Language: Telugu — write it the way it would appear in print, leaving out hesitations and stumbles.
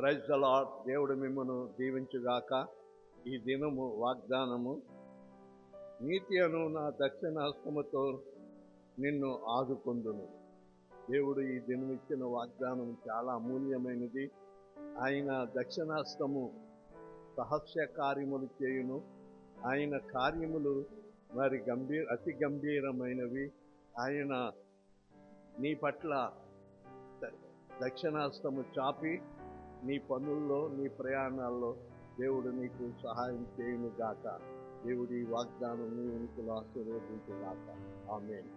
Praise the lord. దేవుడు మిమ్మను దీవించుగాక. ఈ దినము వాగ్దానము, నీతి అను నా దక్షిణ హస్తముతో నిన్ను ఆదుకొందును. దేవుడు ఈ దినం ఇచ్చిన వాగ్దానం చాలా అమూల్యమైనది. ఆయన దక్షిణాస్తము సహస్య కార్యములు చేయును. ఆయన కార్యములు మరి అతి గంభీరమైనవి. ఆయన నీ పట్ల దక్షిణాస్తము చాపి నీ పనుల్లో, నీ ప్రయాణాల్లో దేవుడు నీకు సహాయం చేయును గాక. దేవుడి వాగ్దానం నీ ఉనికిలో ఆశీర్వదించు గాక. ఆమేన్.